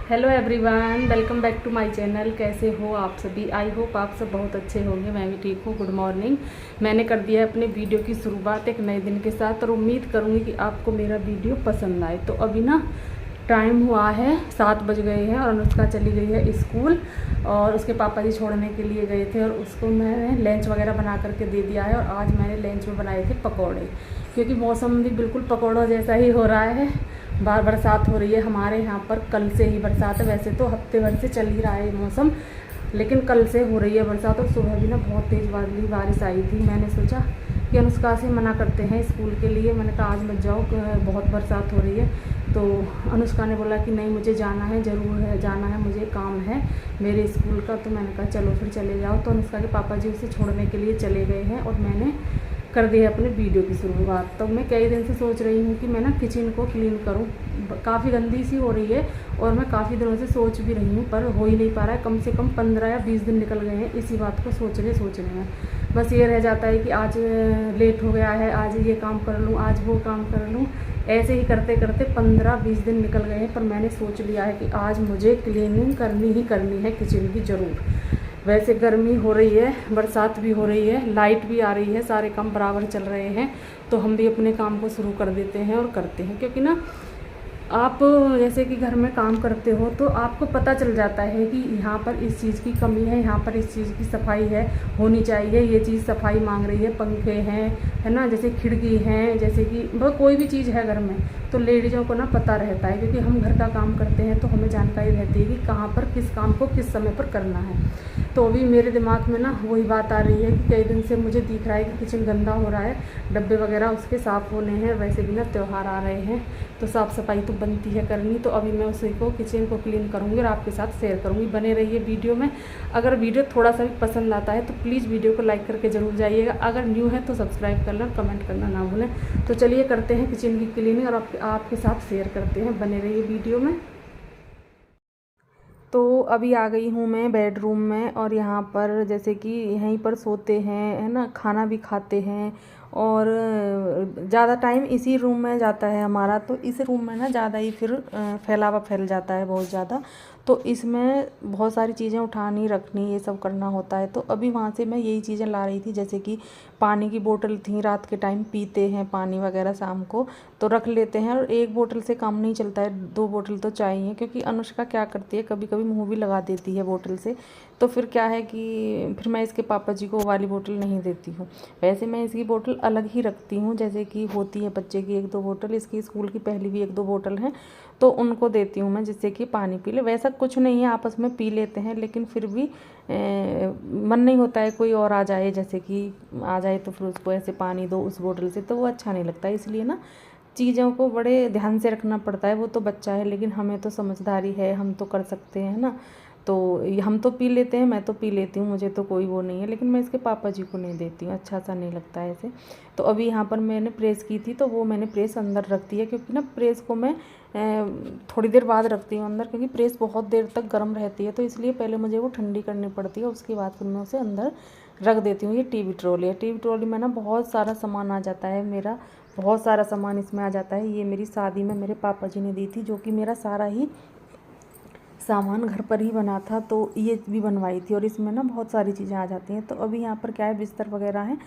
Hello everyone, welcome back to my channel. कैसे हो आप सभी? आई होप आप सब बहुत अच्छे होंगे। मैं भी ठीक हूँ। Good morning. मैंने कर दिया है अपने वीडियो की शुरुआत एक नए दिन के साथ और उम्मीद करूँगी कि आपको मेरा वीडियो पसंद आए। तो अभी ना टाइम हुआ है 7 बज गए हैं और अनुष्का चली गई है स्कूल और उसके पापा जी छोड़ने के लिए गए थे और उसको मैंने लंच वगैरह बना करके दे दिया है। और आज मैंने लंच में बनाए थे पकौड़े, क्योंकि मौसम भी बिल्कुल पकौड़ों जैसा ही हो रहा है। बार बरसात हो रही है हमारे यहाँ पर, कल से ही बरसात है। वैसे तो हफ्ते भर से चल ही रहा है मौसम, लेकिन कल से हो रही है बरसात। और सुबह भी ना बहुत तेज़ वाली बारिश आई थी। मैंने सोचा कि अनुष्का से मना करते हैं स्कूल के लिए। मैंने कहा आज मत जाओ, बहुत बरसात हो रही है। तो अनुष्का ने बोला कि नहीं मुझे जाना है, ज़रूर है जाना है, मुझे काम है मेरे स्कूल का। तो मैंने कहा चलो फिर चले जाओ। तो अनुष्का के पापा जी उसे छोड़ने के लिए चले गए हैं और मैंने कर दी है अपने वीडियो की शुरुआत। तो मैं कई दिन से सोच रही हूँ कि मैं ना किचन को क्लीन करूँ। काफ़ी गंदी सी हो रही है और मैं काफ़ी दिनों से सोच भी रही हूँ, पर हो ही नहीं पा रहा है। कम से कम 15 या 20 दिन निकल गए हैं इसी बात को सोचने में। बस ये रह जाता है कि आज लेट हो गया है, आज ये काम कर लूँ, आज वो काम कर लूँ। ऐसे ही करते करते 15-20 दिन निकल गए हैं। पर मैंने सोच लिया है कि आज मुझे क्लीनिंग करनी ही करनी है किचन की ज़रूर। वैसे गर्मी हो रही है, बरसात भी हो रही है, लाइट भी आ रही है, सारे काम बराबर चल रहे हैं। तो हम भी अपने काम को शुरू कर देते हैं और करते हैं, क्योंकि ना आप जैसे कि घर में काम करते हो तो आपको पता चल जाता है कि यहाँ पर इस चीज़ की कमी है, यहाँ पर इस चीज़ की सफाई है, होनी चाहिए, ये चीज़ सफाई मांग रही है। पंखे हैं, है ना, जैसे खिड़की हैं, जैसे कि कोई भी चीज़ है घर में, तो लेडीज़ों को ना पता रहता है, क्योंकि हम घर का काम करते हैं तो हमें जानकारी रहती है कि कहाँ पर किस काम को किस समय पर करना है। तो अभी मेरे दिमाग में ना वही बात आ रही है कि कई दिन से मुझे दिख रहा है कि किचन गंदा हो रहा है, डब्बे वगैरह उसके साफ़ होने हैं। वैसे भी ना त्यौहार आ रहे हैं तो साफ़ सफाई तो बनती है करनी। तो अभी मैं उसी को किचन को क्लीन करूँगी और आपके साथ शेयर करूँगी। बने रहिए वीडियो में। अगर वीडियो थोड़ा सा भी पसंद आता है तो प्लीज़ वीडियो को लाइक करके ज़रूर जाइएगा। अगर न्यू है तो सब्सक्राइब करना और कमेंट करना ना भूलें। तो चलिए करते हैं किचन की क्लीनिंग और आपके साथ शेयर करते हैं। बने रहिए वीडियो में। तो अभी आ गई हूँ मैं बेडरूम में और यहाँ पर जैसे कि यहीं पर सोते हैं, है ना, खाना भी खाते हैं और ज़्यादा टाइम इसी रूम में जाता है हमारा। तो इस रूम में ना ज़्यादा ही फिर फैलावा फैल जाता है बहुत ज़्यादा। तो इसमें बहुत सारी चीज़ें उठानी रखनी ये सब करना होता है। तो अभी वहाँ से मैं यही चीज़ें ला रही थी, जैसे कि पानी की बोतल थी, रात के टाइम पीते हैं पानी वगैरह शाम को तो रख लेते हैं। और एक बोतल से काम नहीं चलता है, 2 बोतल तो चाहिए, क्योंकि अनुष्का क्या करती है कभी कभी मुँह भी लगा देती है बोतल से। तो फिर क्या है कि फिर मैं इसके पापा जी को वो वाली बोतल नहीं देती हूँ। वैसे मैं इसकी बोतल अलग ही रखती हूँ, जैसे कि होती है बच्चे की 1-2 बोतल, इसकी स्कूल की पहली भी 1-2 बोतल हैं, तो उनको देती हूँ मैं, जिससे कि पानी पी ले। वैसा कुछ नहीं है, आपस में पी लेते हैं, लेकिन फिर भी मन नहीं होता है कोई और आ जाए, जैसे कि आ जाए तो फिर उसको ऐसे पानी दो उस बोतल से, तो वो अच्छा नहीं लगता। इसलिए ना चीज़ों को बड़े ध्यान से रखना पड़ता है। वो तो बच्चा है, लेकिन हमें तो समझदारी है, हम तो कर सकते हैं ना। तो हम तो पी लेते हैं, मैं तो पी लेती हूँ, मुझे तो कोई वो नहीं है, लेकिन मैं इसके पापा जी को नहीं देती हूँ, अच्छा सा नहीं लगता है ऐसे। तो अभी यहाँ पर मैंने प्रेस की थी, तो वो मैंने प्रेस अंदर रख दी है, क्योंकि ना प्रेस को मैं थोड़ी देर बाद रखती हूँ अंदर, क्योंकि प्रेस बहुत देर तक गर्म रहती है। तो इसलिए पहले मुझे वो ठंडी करनी पड़ती है, उसके बाद फिर मैं उसे अंदर रख देती हूँ। ये टीवी ट्रॉली है, टीवी ट्रॉली में ना बहुत सारा सामान आ जाता है मेरा, बहुत सारा सामान इसमें आ जाता है। ये मेरी शादी में मेरे पापा जी ने दी थी, जो कि मेरा सारा ही सामान घर पर ही बना था, तो ये भी बनवाई थी। और इसमें ना बहुत सारी चीज़ें आ जाती हैं। तो अभी यहाँ पर क्या है, बिस्तर वगैरह हैं,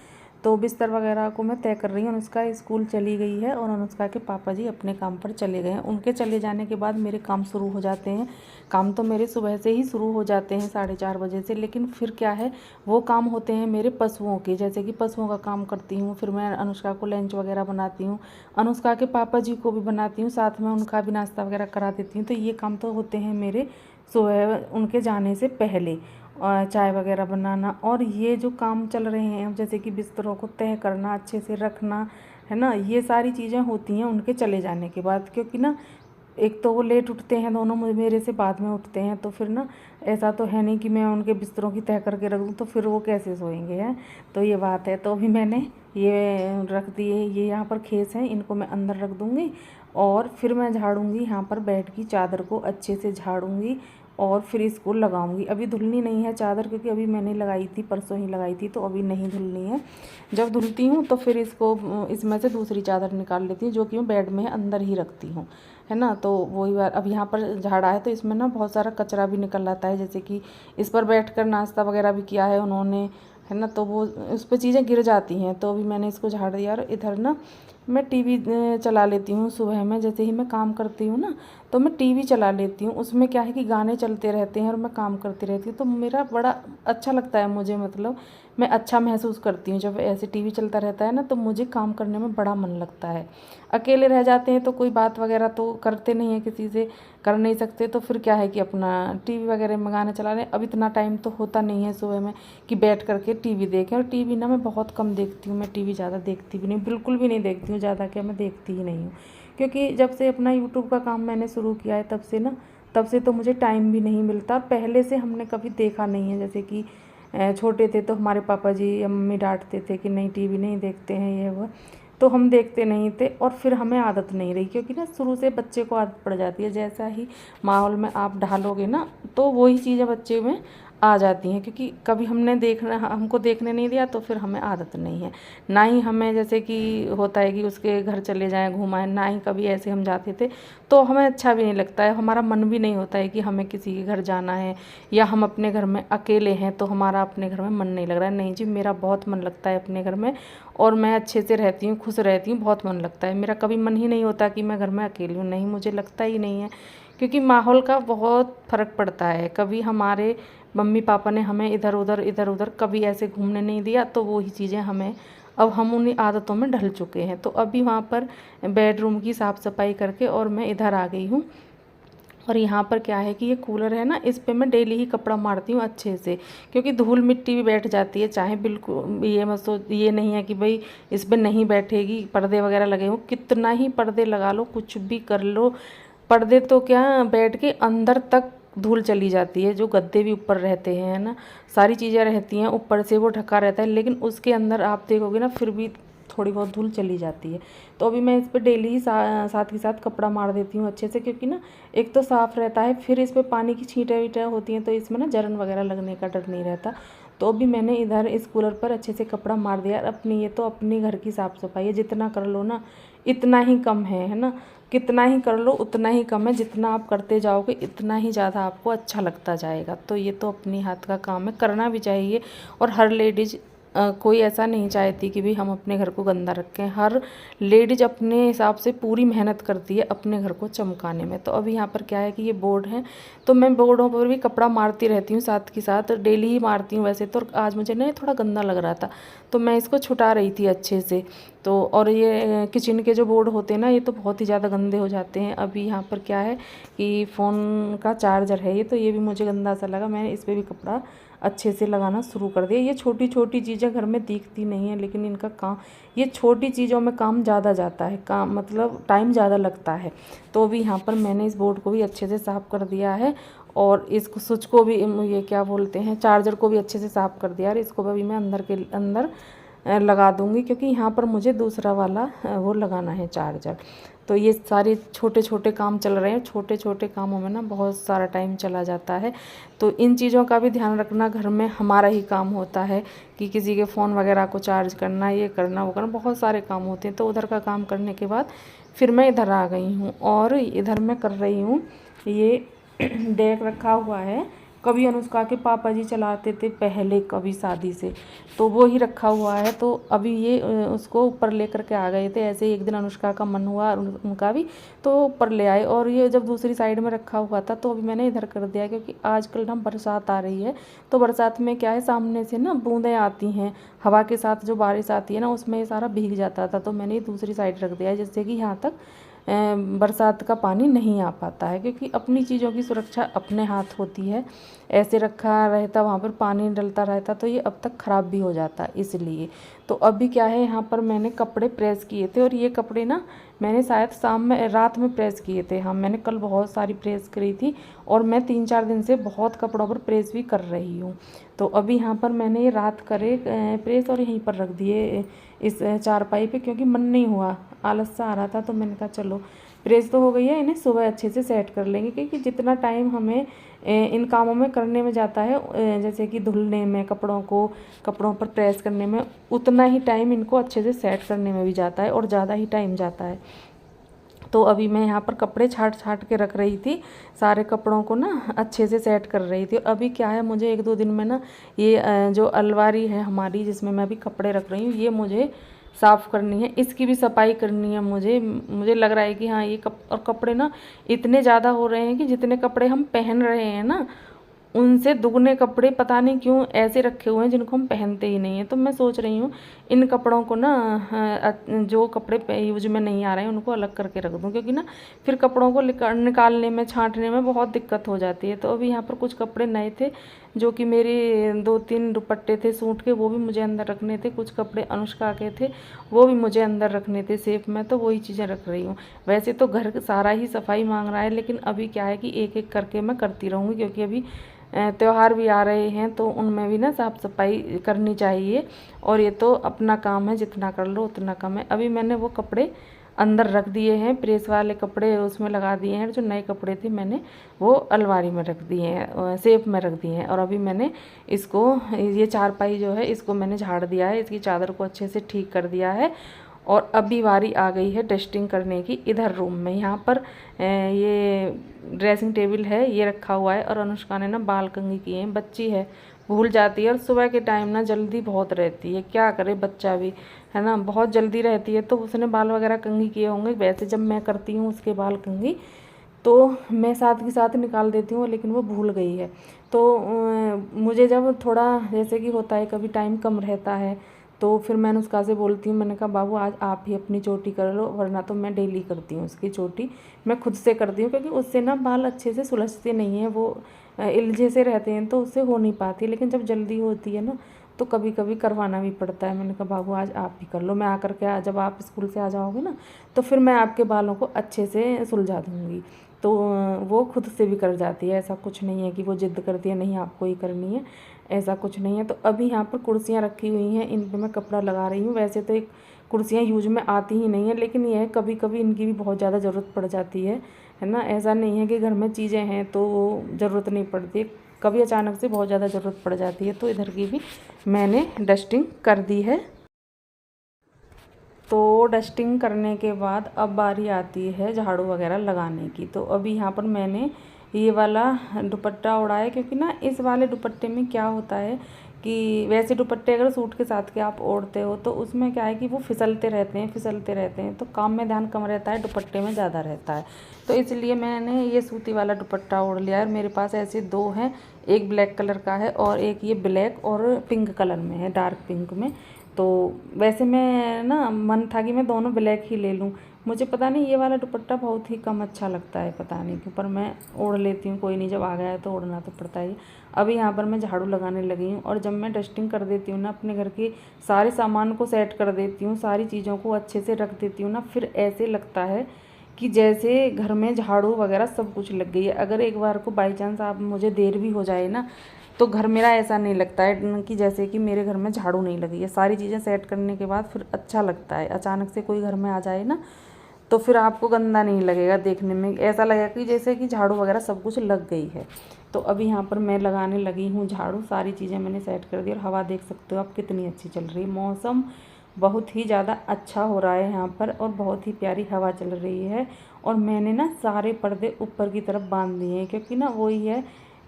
तो बिस्तर वगैरह को मैं तय कर रही हूँ। अनुष्का स्कूल चली गई है और अनुष्का के पापा जी अपने काम पर चले गए हैं। उनके चले जाने के बाद मेरे काम शुरू हो जाते हैं। काम तो मेरे सुबह से ही शुरू हो जाते हैं 4:30 बजे से, लेकिन फिर क्या है, वो काम होते हैं मेरे पशुओं के, जैसे कि पशुओं का काम करती हूँ, फिर मैं अनुष्का को लंच वगैरह बनाती हूँ, अनुष्का के पापा जी को भी बनाती हूँ, साथ में उनका भी नाश्ता वगैरह करा देती हूँ। तो ये काम तो होते हैं मेरे सुबह उनके जाने से पहले, चाय वगैरह बनाना। और ये जो काम चल रहे हैं, जैसे कि बिस्तरों को तय करना, अच्छे से रखना, है ना, ये सारी चीज़ें होती हैं उनके चले जाने के बाद। क्योंकि ना एक तो वो लेट उठते हैं दोनों, मेरे से बाद में उठते हैं, तो फिर ना ऐसा तो है नहीं कि मैं उनके बिस्तरों की तय करके रख दूँ, तो फिर वो कैसे सोएंगे, हैं। तो ये बात है। तो अभी मैंने ये रख दिए, ये यहाँ पर खेस हैं, इनको मैं अंदर रख दूँगी और फिर मैं झाड़ूँगी यहाँ पर बेड की चादर को अच्छे से झाड़ूँगी और फिर इसको लगाऊंगी। अभी धुलनी नहीं है चादर, क्योंकि अभी मैंने लगाई थी, परसों ही लगाई थी, तो अभी नहीं धुलनी है। जब धुलती हूँ तो फिर इसको इसमें से दूसरी चादर निकाल लेती हूँ, जो कि मैं बेड में अंदर ही रखती हूँ, है ना। तो वही बार अब यहाँ पर झाड़ा है तो इसमें ना बहुत सारा कचरा भी निकल आता है, जैसे कि इस पर बैठकर नाश्ता वगैरह भी किया है उन्होंने, है ना, तो वो उस पर चीज़ें गिर जाती हैं। तो अभी मैंने इसको झाड़ दिया। और इधर ना मैं टीवी चला लेती हूँ सुबह में, जैसे ही मैं काम करती हूँ ना तो मैं टीवी चला लेती हूँ। उसमें क्या है कि गाने चलते रहते हैं और मैं काम करती रहती हूँ, तो मेरा बड़ा अच्छा लगता है मुझे, मतलब मैं अच्छा महसूस करती हूँ जब ऐसे टीवी चलता रहता है ना, तो मुझे काम करने में बड़ा मन लगता है। अकेले रह जाते हैं तो कोई बात वगैरह तो करते नहीं है, किसी से कर नहीं सकते, तो फिर क्या है कि अपना टीवी वगैरह में गाने चला लें। अब इतना टाइम तो होता नहीं है सुबह में कि बैठ करके टीवी देखें। और टीवी ना मैं बहुत कम देखती हूँ, मैं टीवी ज़्यादा देखती भी नहीं, बिल्कुल भी नहीं देखती हूँ, ज़्यादा क्या मैं देखती ही नहीं हूँ। क्योंकि जब से अपना यूट्यूब का काम मैंने शुरू किया है तब से तो मुझे टाइम भी नहीं मिलता। पहले से हमने कभी देखा नहीं है, जैसे कि छोटे थे तो हमारे पापा जी या मम्मी डांटते थे कि नहीं टीवी नहीं देखते हैं ये वो, तो हम देखते नहीं थे। और फिर हमें आदत नहीं रही, क्योंकि ना शुरू से बच्चे को आदत पड़ जाती है, जैसा ही माहौल में आप ढालोगे ना तो वही चीज़ें बच्चे में आ जाती हैं। क्योंकि कभी हमको देखने नहीं दिया तो फिर हमें आदत नहीं है। ना ही हमें जैसे कि होता है कि उसके घर चले जाएं घुमाएं, ना ही कभी ऐसे हम जाते थे तो हमें अच्छा भी नहीं लगता है, हमारा मन भी नहीं होता है कि हमें किसी के घर जाना है, या हम अपने घर में अकेले हैं तो हमारा अपने घर में मन नहीं लग रहा है। नहीं जी, मेरा बहुत मन लगता है अपने घर में, और मैं अच्छे से रहती हूँ, खुश रहती हूँ, बहुत मन लगता है। मेरा कभी मन ही नहीं होता कि मैं घर में अकेली हूँ, नहीं, मुझे लगता ही नहीं है। क्योंकि माहौल का बहुत फ़र्क पड़ता है। कभी हमारे मम्मी पापा ने हमें इधर उधर कभी ऐसे घूमने नहीं दिया, तो वो ही चीज़ें हमें, अब हम उन्हीं आदतों में ढल चुके हैं। तो अभी वहाँ पर बेडरूम की साफ़ सफाई करके और मैं इधर आ गई हूँ। और यहाँ पर क्या है कि ये कूलर है ना, इस पे मैं डेली ही कपड़ा मारती हूँ अच्छे से, क्योंकि धूल मिट्टी भी बैठ जाती है। चाहे बिल्कुल ये नहीं है कि भाई इस पे नहीं बैठेगी, पर्दे वगैरह लगे हों, कितना ही पर्दे लगा लो, कुछ भी कर लो, पर्दे तो क्या बेड के अंदर तक धूल चली जाती है। जो गद्दे भी ऊपर रहते हैं, है ना, सारी चीज़ें रहती हैं ऊपर से, वो ढका रहता है, लेकिन उसके अंदर आप देखोगे ना फिर भी थोड़ी बहुत धूल चली जाती है। तो अभी मैं इस पर डेली ही साथ ही साथ कपड़ा मार देती हूँ अच्छे से, क्योंकि ना एक तो साफ़ रहता है, फिर इस पर पानी की छींटें वीटें होती हैं तो इसमें ना जरन वगैरह लगने का डर नहीं रहता। तो अभी मैंने इधर इस कूलर पर अच्छे से कपड़ा मार दिया। अपनी ये तो अपनी घर की साफ़ सफाई है, जितना कर लो ना इतना ही कम है ना, कितना ही कर लो उतना ही कम है। जितना आप करते जाओगे इतना ही ज़्यादा आपको अच्छा लगता जाएगा। तो ये तो अपनी हाथ का काम है, करना भी चाहिए। और हर लेडीज़ कोई ऐसा नहीं चाहती कि भी हम अपने घर को गंदा रखें। हर लेडीज अपने हिसाब से पूरी मेहनत करती है अपने घर को चमकाने में। तो अभी यहाँ पर क्या है कि ये बोर्ड है, तो मैं बोर्डों पर भी कपड़ा मारती रहती हूँ साथ के साथ, डेली ही मारती हूँ वैसे तो। आज मुझे ना थोड़ा गंदा लग रहा था तो मैं इसको छुटा रही थी अच्छे से। तो और ये किचन के जो बोर्ड होते हैं ना, ये तो बहुत ही ज़्यादा गंदे हो जाते हैं। अभी यहाँ पर क्या है कि फ़ोन का चार्जर है ये, तो ये भी मुझे गंदा सा लगा, मैंने इस पर भी कपड़ा अच्छे से लगाना शुरू कर दिया। ये छोटी छोटी चीज़ें घर में दिखती नहीं है, लेकिन इनका काम, ये छोटी चीज़ों में काम ज़्यादा जाता है, काम मतलब टाइम ज़्यादा लगता है। तो अभी यहाँ पर मैंने इस बोर्ड को भी अच्छे से साफ़ कर दिया है, और इसको स्विच को भी, ये क्या बोलते हैं, चार्जर को भी अच्छे से साफ़ कर दिया। और इसको भी मैं अंदर लगा दूँगी, क्योंकि यहाँ पर मुझे दूसरा वाला वो लगाना है चार्जर। तो ये सारे छोटे छोटे काम चल रहे हैं, छोटे छोटे कामों में ना बहुत सारा टाइम चला जाता है। तो इन चीज़ों का भी ध्यान रखना घर में हमारा ही काम होता है, कि किसी के फ़ोन वगैरह को चार्ज करना, ये करना वो करना, बहुत सारे काम होते हैं। तो उधर का काम करने के बाद फिर मैं इधर आ गई हूँ, और इधर मैं कर रही हूँ ये डेक रखा हुआ है। कभी अनुष्का के पापा जी चलाते थे पहले, कभी शादी से, तो वो ही रखा हुआ है। तो अभी ये उसको ऊपर लेकर के आ गए थे। ऐसे ही एक दिन अनुष्का का मन हुआ उनका भी, तो ऊपर ले आए। और ये जब दूसरी साइड में रखा हुआ था तो अभी मैंने इधर कर दिया, क्योंकि आजकल ना बरसात आ रही है। तो बरसात में क्या है, सामने से ना बूंदें आती हैं, हवा के साथ जो बारिश आती है ना, उसमें ये सारा भीग जाता था। तो मैंने ये दूसरी साइड रख दिया है, जिससे कि यहाँ तक बरसात का पानी नहीं आ पाता है। क्योंकि अपनी चीज़ों की सुरक्षा अपने हाथ होती है। ऐसे रखा रहता, वहाँ पर पानी डलता रहता तो ये अब तक ख़राब भी हो जाता, इसलिए। तो अभी क्या है, यहाँ पर मैंने कपड़े प्रेस किए थे, और ये कपड़े ना मैंने शायद रात में प्रेस किए थे। हाँ, मैंने कल बहुत सारी प्रेस करी थी, और मैं 3-4 दिन से बहुत कपड़ों पर प्रेस भी कर रही हूँ। तो अभी यहाँ पर मैंने ये रात करे प्रेस, और यहीं पर रख दिए इस चारपाई पे, क्योंकि मन नहीं हुआ, आलस सा आ रहा था। तो मैंने कहा चलो प्रेस तो हो गई है, इन्हें सुबह अच्छे से सेट कर लेंगे। क्योंकि जितना टाइम हमें इन कामों में करने में जाता है, जैसे कि धुलने में, कपड़ों पर प्रेस करने में, उतना ही टाइम इनको अच्छे से सेट करने में भी जाता है, और ज़्यादा ही टाइम जाता है। तो अभी मैं यहाँ पर कपड़े छाट छाट के रख रही थी, सारे कपड़ों को ना अच्छे से सेट कर रही थी। अभी क्या है, मुझे 1-2 दिन में ना ये जो अलमारी है हमारी जिसमें मैं अभी कपड़े रख रही हूँ, ये मुझे साफ़ करनी है, इसकी भी सफाई करनी है मुझे। मुझे लग रहा है कि हाँ, ये कपड़े ना इतने ज़्यादा हो रहे हैं कि जितने कपड़े हम पहन रहे हैं ना, उनसे दुगने कपड़े पता नहीं क्यों ऐसे रखे हुए हैं जिनको हम पहनते ही नहीं हैं। तो मैं सोच रही हूँ इन कपड़ों को ना जो कपड़े यूज में नहीं आ रहे हैं उनको अलग करके रख दूँ, क्योंकि ना फिर कपड़ों को निकालने में, छांटने में बहुत दिक्कत हो जाती है। तो अभी यहाँ पर कुछ कपड़े नए थे जो कि मेरे 2-3 दुपट्टे थे सूट के, वो भी मुझे अंदर रखने थे। कुछ कपड़े अनुष्का के थे, वो भी मुझे अंदर रखने थे सेफ में, तो वही चीज़ें रख रही हूँ। वैसे तो घर सारा ही सफाई मांग रहा है, लेकिन अभी क्या है कि एक एक करके मैं करती रहूँगी, क्योंकि अभी त्यौहार भी आ रहे हैं तो उनमें भी ना साफ़ सफाई करनी चाहिए। और ये तो अपना काम है, जितना कर लो उतना कम है। अभी मैंने वो कपड़े अंदर रख दिए हैं, प्रेस वाले कपड़े उसमें लगा दिए हैं। जो नए कपड़े थे मैंने वो अलमारी में रख दिए हैं, सेफ में रख दिए हैं। और अभी मैंने इसको, ये चारपाई जो है इसको मैंने झाड़ दिया है, इसकी चादर को अच्छे से ठीक कर दिया है। और अभी बारी आ गई है डस्टिंग करने की इधर रूम में। यहाँ पर ये ड्रेसिंग टेबल है, ये रखा हुआ है। और अनुष्का ने ना बाल कंघी किए हैं, बच्ची है भूल जाती है, और सुबह के टाइम ना जल्दी बहुत रहती है, क्या करे बच्चा भी, है ना, बहुत जल्दी रहती है। तो उसने बाल वगैरह कंघी किए होंगे। वैसे जब मैं करती हूँ उसके बाल कंघी तो मैं साथ के साथ निकाल देती हूँ, लेकिन वो भूल गई है। तो मुझे जब थोड़ा जैसे कि होता है कभी टाइम कम रहता है, तो फिर मैंने उसका से बोलती हूँ, मैंने कहा बाबू आज आप ही अपनी चोटी कर लो, वरना तो मैं डेली करती हूँ उसकी चोटी, मैं खुद से करती हूँ। क्योंकि उससे ना बाल अच्छे से सुलझते नहीं हैं, वो इलझे से रहते हैं, तो उससे हो नहीं पाती। लेकिन जब जल्दी होती है ना तो कभी कभी करवाना भी पड़ता है। मैंने कहा बाबू आज आप ही कर लो, मैं आकर के जब आप स्कूल से आ जाओगे ना तो फिर मैं आपके बालों को अच्छे से सुलझा दूँगी। तो वो खुद से भी कर जाती है, ऐसा कुछ नहीं है कि वो ज़िद करती है नहीं आपको ही करनी है, ऐसा कुछ नहीं है। तो अभी यहाँ पर कुर्सियाँ रखी हुई हैं, इन पर मैं कपड़ा लगा रही हूँ। वैसे तो एक कुर्सियाँ यूज में आती ही नहीं है, लेकिन यह है कभी कभी इनकी भी बहुत ज़्यादा ज़रूरत पड़ जाती है ना। ऐसा नहीं है कि घर में चीज़ें हैं तो ज़रूरत नहीं पड़ती, कभी अचानक से बहुत ज़्यादा ज़रूरत पड़ जाती है। तो इधर की भी मैंने डस्टिंग कर दी है। तो डस्टिंग करने के बाद अब बारी आती है झाड़ू वगैरह लगाने की। तो अभी यहाँ पर मैंने ये वाला दुपट्टा ओढ़ा है, क्योंकि ना इस वाले दुपट्टे में क्या होता है कि वैसे दुपट्टे अगर सूट के साथ के आप ओढ़ते हो तो उसमें क्या है कि वो फिसलते रहते हैं, तो काम में ध्यान कम रहता है, दुपट्टे में ज़्यादा रहता है। तो इसलिए मैंने ये सूती वाला दुपट्टा ओढ़ लिया है। मेरे पास ऐसे 2 हैं, एक ब्लैक कलर का है और एक ये ब्लैक और पिंक कलर में है, डार्क पिंक में। तो वैसे मैं ना मन था कि मैं दोनों ब्लैक ही ले लूँ, मुझे पता नहीं ये वाला दुपट्टा बहुत ही कम अच्छा लगता है, पता नहीं क्यों, पर मैं ओढ़ लेती हूँ, कोई नहीं, जब आ गया है तो ओढ़ना तो पड़ता ही। अभी यहाँ पर मैं झाड़ू लगाने लगी हूँ। और जब मैं डस्टिंग कर देती हूँ ना, अपने घर के सारे सामान को सेट कर देती हूँ, सारी चीज़ों को अच्छे से रख देती हूँ ना, फिर ऐसे लगता है कि जैसे घर में झाड़ू वगैरह सब कुछ लग गई है। अगर एक बार को बाई चांस आप मुझे देर भी हो जाए ना, तो घर मेरा ऐसा नहीं लगता है कि जैसे कि मेरे घर में झाड़ू नहीं लगी है। सारी चीज़ें सेट करने के बाद फिर अच्छा लगता है। अचानक से कोई घर में आ जाए ना तो फिर आपको गंदा नहीं लगेगा, देखने में ऐसा लगेगा कि जैसे कि झाड़ू वगैरह सब कुछ लग गई है। तो अभी यहाँ पर मैं लगाने लगी हूँ झाड़ू, सारी चीज़ें मैंने सेट कर दी। और हवा देख सकते हो आप कितनी अच्छी चल रही है, मौसम बहुत ही ज़्यादा अच्छा हो रहा है यहाँ पर, और बहुत ही प्यारी हवा चल रही है। और मैंने ना सारे पर्दे ऊपर की तरफ बांध दिए हैं, क्योंकि ना वही है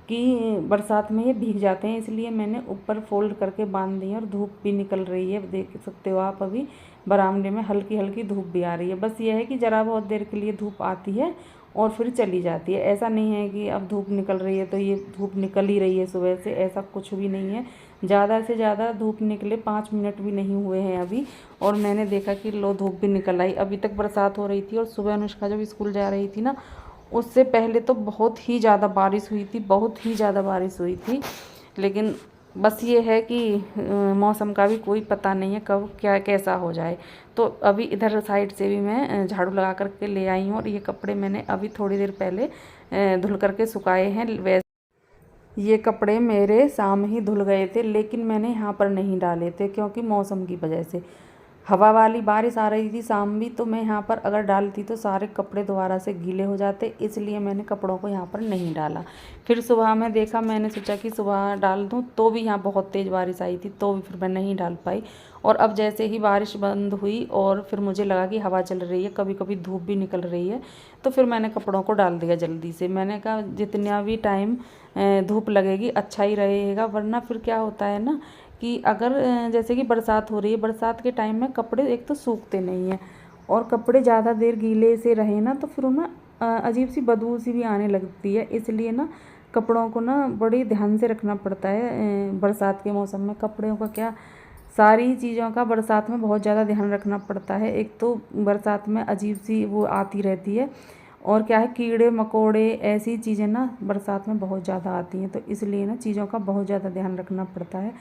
कि बरसात में ये भीग जाते हैं, इसलिए मैंने ऊपर फोल्ड करके बांध दिए। और धूप भी निकल रही है, देख सकते हो आप, अभी बरामदे में हल्की हल्की धूप भी आ रही है। बस ये है कि ज़रा बहुत देर के लिए धूप आती है और फिर चली जाती है। ऐसा नहीं है कि अब धूप निकल रही है तो ये धूप निकल ही रही है सुबह से, ऐसा कुछ भी नहीं है। ज़्यादा से ज़्यादा धूप निकले 5 मिनट भी नहीं हुए हैं अभी, और मैंने देखा कि लो धूप भी निकल आई। अभी तक बरसात हो रही थी, और सुबह अनुष्का जब स्कूल जा रही थी ना, उससे पहले तो बहुत ही ज़्यादा बारिश हुई थी, बहुत ही ज़्यादा बारिश हुई थी। लेकिन बस ये है कि मौसम का भी कोई पता नहीं है कब क्या कैसा हो जाए। तो अभी इधर साइड से भी मैं झाड़ू लगा करके ले आई हूँ। और ये कपड़े मैंने अभी थोड़ी देर पहले धुल करके सुखाए हैं। वैसे ये कपड़े मेरे शाम ही धुल गए थे, लेकिन मैंने यहाँ पर नहीं डाले थे क्योंकि मौसम की वजह से। हवा वाली बारिश आ रही थी शाम भी, तो मैं यहाँ पर अगर डालती तो सारे कपड़े दोबारा से गीले हो जाते, इसलिए मैंने कपड़ों को यहाँ पर नहीं डाला। फिर सुबह में देखा, मैंने सोचा कि सुबह डाल दूँ, तो भी यहाँ बहुत तेज़ बारिश आई थी, तो भी फिर मैं नहीं डाल पाई। और अब जैसे ही बारिश बंद हुई और फिर मुझे लगा कि हवा चल रही है, कभी कभी धूप भी निकल रही है, तो फिर मैंने कपड़ों को डाल दिया जल्दी से। मैंने कहा जितना भी टाइम धूप लगेगी अच्छा ही रहेगा, वरना फिर क्या होता है ना कि अगर जैसे कि बरसात हो रही है, बरसात के टाइम में कपड़े एक तो सूखते नहीं हैं, और कपड़े ज़्यादा देर गीले से रहे ना तो फिर ना अजीब सी बदबू सी भी आने लगती है। इसलिए ना कपड़ों को ना बड़ी ध्यान से रखना पड़ता है। बरसात के मौसम में कपड़ों का क्या, सारी चीज़ों का बरसात में बहुत ज़्यादा ध्यान रखना पड़ता है। एक तो बरसात में अजीब सी वो आती रहती है, और क्या है, कीड़े मकोड़े ऐसी चीज़ें ना बरसात में बहुत ज़्यादा आती हैं, तो इसलिए ना चीज़ों का बहुत ज़्यादा ध्यान रखना पड़ता है।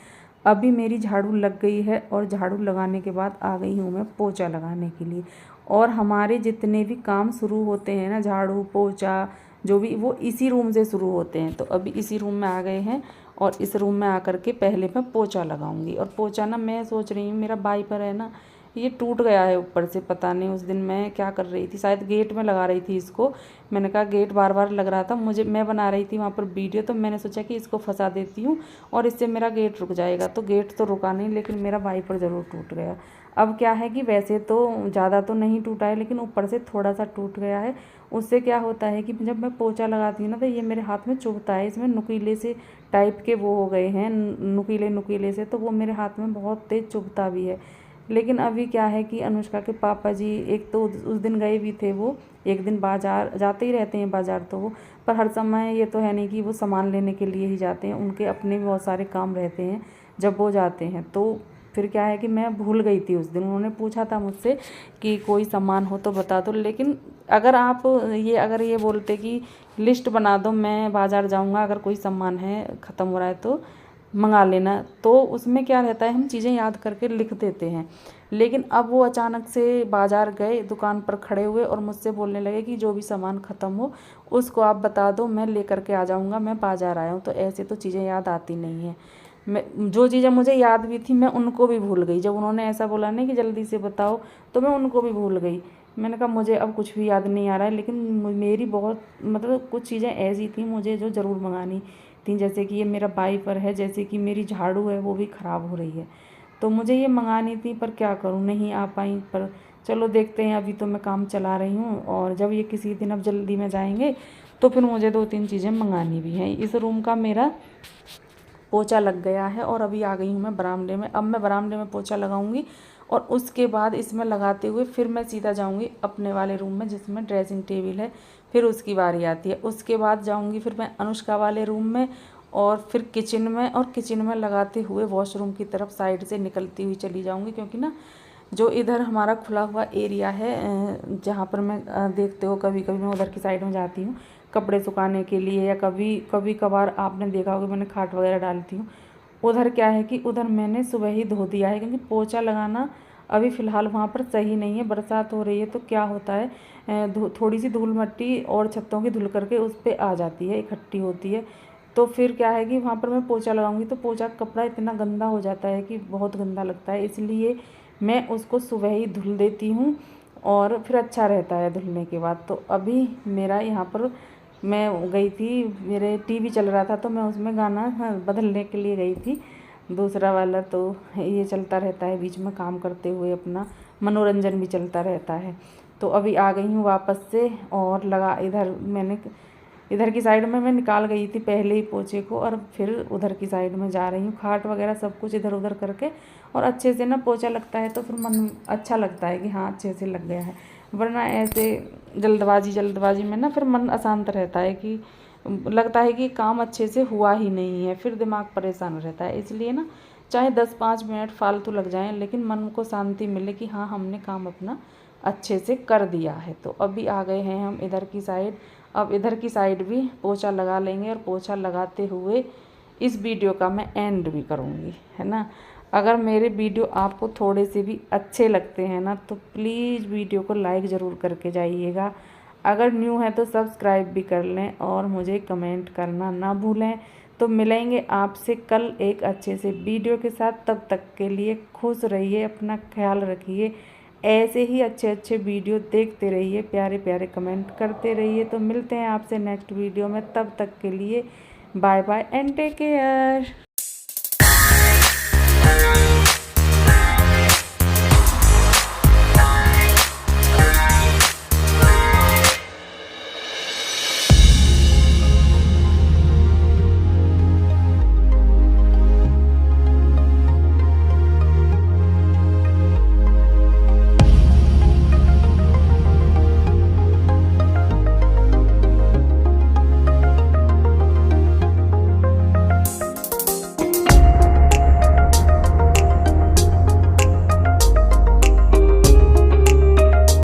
अभी मेरी झाड़ू लग गई है, और झाड़ू लगाने के बाद आ गई हूँ मैं पोछा लगाने के लिए। और हमारे जितने भी काम शुरू होते हैं ना, झाड़ू पोछा जो भी, वो इसी रूम से शुरू होते हैं। तो अभी इसी रूम में आ गए हैं, और इस रूम में आकर के पहले मैं पोछा लगाऊंगी। और पोछा ना मैं सोच रही हूँ, मेरा वाइपर है ना, ये टूट गया है ऊपर से, पता नहीं उस दिन मैं क्या कर रही थी, शायद गेट में लगा रही थी इसको। मैंने कहा गेट बार बार लग रहा था, मैं बना रही थी वहाँ पर वीडियो, तो मैंने सोचा कि इसको फंसा देती हूँ और इससे मेरा गेट रुक जाएगा। तो गेट तो रुका नहीं, लेकिन मेरा वाइपर ज़रूर टूट गया। अब क्या है कि वैसे तो ज़्यादा तो नहीं टूटा है, लेकिन ऊपर से थोड़ा सा टूट गया है। उससे क्या होता है कि जब मैं पोछा लगाती हूँ ना, तो ये मेरे हाथ में चुभता है, इसमें नुकीले से टाइप के वो हो गए हैं, नुकीले नुकीले से, तो वो मेरे हाथ में बहुत तेज़ चुभता भी है। लेकिन अभी क्या है कि अनुष्का के पापा जी एक तो उस दिन गए भी थे, वो एक दिन बाज़ार जाते ही रहते हैं बाज़ार, तो वो पर हर समय ये तो है नहीं कि वो सामान लेने के लिए ही जाते हैं, उनके अपने भी बहुत सारे काम रहते हैं जब वो जाते हैं। तो फिर क्या है कि मैं भूल गई थी उस दिन, उन्होंने पूछा था मुझसे कि कोई सामान हो तो बता दो, लेकिन अगर ये बोलते कि लिस्ट बना दो, मैं बाज़ार जाऊंगा, अगर कोई सामान है ख़त्म हो रहा है तो मंगा लेना, तो उसमें क्या रहता है, हम चीज़ें याद करके लिख देते हैं। लेकिन अब वो अचानक से बाज़ार गए, दुकान पर खड़े हुए और मुझसे बोलने लगे कि जो भी सामान ख़त्म हो उसको आप बता दो, मैं लेकर के आ जाऊँगा, मैं बाज़ार आया हूँ। तो ऐसे तो चीज़ें याद आती नहीं हैं। मैं जो चीज़ें मुझे याद भी थी मैं उनको भी भूल गई, जब उन्होंने ऐसा बोला नहीं कि जल्दी से बताओ, तो मैं उनको भी भूल गई। मैंने कहा मुझे अब कुछ भी याद नहीं आ रहा है, लेकिन मेरी बहुत मतलब कुछ चीज़ें ऐसी थी मुझे जो ज़रूर मंगानी थी, जैसे कि ये मेरा वाइपर है, जैसे कि मेरी झाड़ू है वो भी ख़राब हो रही है, तो मुझे ये मंगानी थी, पर क्या करूँ, नहीं आ पाई। पर चलो देखते हैं, अभी तो मैं काम चला रही हूँ, और जब ये किसी दिन अब जल्दी में जाएंगे तो फिर मुझे 2-3 चीज़ें मंगानी भी हैं। इस रूम का मेरा पोछा लग गया है, और अभी आ गई हूँ मैं बरामदे में। अब मैं बरामदे में पोछा लगाऊंगी, और उसके बाद इसमें लगाते हुए फिर मैं सीधा जाऊंगी अपने वाले रूम में जिसमें ड्रेसिंग टेबल है, फिर उसकी बारी आती है। उसके बाद जाऊंगी फिर मैं अनुष्का वाले रूम में, और फिर किचन में, और किचन में लगाते हुए वॉशरूम की तरफ साइड से निकलती हुई चली जाऊंगी, क्योंकि ना जो इधर हमारा खुला हुआ एरिया है, जहाँ पर मैं देखते हो कभी कभी मैं उधर की साइड में जाती हूँ कपड़े सुखाने के लिए, या कभी कभार आपने देखा होगा मैंने खाट वगैरह डालती हूँ। उधर क्या है कि उधर मैंने सुबह ही धो दिया है, क्योंकि पोछा लगाना अभी फ़िलहाल वहाँ पर सही नहीं है, बरसात हो रही है, तो क्या होता है थोड़ी सी धूल मिट्टी और छत्तों की धुल करके उस पर आ जाती है, इकट्ठी होती है। तो फिर क्या है कि वहाँ पर मैं पोछा लगाऊंगी तो पोछा कपड़ा इतना गंदा हो जाता है कि बहुत गंदा लगता है, इसलिए मैं उसको सुबह ही धुल देती हूँ, और फिर अच्छा रहता है धुलने के बाद। तो अभी मेरा यहाँ पर मैं गई थी, मेरे टीवी चल रहा था, तो मैं उसमें गाना बदलने के लिए गई थी दूसरा वाला, तो ये चलता रहता है बीच में काम करते हुए, अपना मनोरंजन भी चलता रहता है। तो अभी आ गई हूँ वापस से, और लगा इधर की साइड में मैं निकाल गई थी पहले ही पोछे को, और फिर उधर की साइड में जा रही हूँ, खाट वगैरह सब कुछ इधर उधर करके, और अच्छे से ना पोछा लगता है तो फिर मन अच्छा लगता है कि हाँ अच्छे से लग गया है। वरना ऐसे जल्दबाजी में ना फिर मन अशांत रहता है, कि लगता है कि काम अच्छे से हुआ ही नहीं है, फिर दिमाग परेशान रहता है। इसलिए ना चाहे 10-5 मिनट फालतू लग जाएं, लेकिन मन को शांति मिले कि हाँ हमने काम अपना अच्छे से कर दिया है। तो अभी आ गए हैं हम इधर की साइड, अब इधर की साइड भी पोछा लगा लेंगे, और पोछा लगाते हुए इस वीडियो का मैं एंड भी करूँगी, है ना। अगर मेरे वीडियो आपको थोड़े से भी अच्छे लगते हैं ना, तो प्लीज़ वीडियो को लाइक ज़रूर करके जाइएगा। अगर न्यू है तो सब्सक्राइब भी कर लें, और मुझे कमेंट करना ना भूलें। तो मिलेंगे आपसे कल एक अच्छे से वीडियो के साथ। तब तक के लिए खुश रहिए, अपना ख्याल रखिए, ऐसे ही अच्छे अच्छे वीडियो देखते रहिए, प्यारे प्यारे कमेंट करते रहिए। तो मिलते हैं आपसे नेक्स्ट वीडियो में, तब तक के लिए bye bye and take care.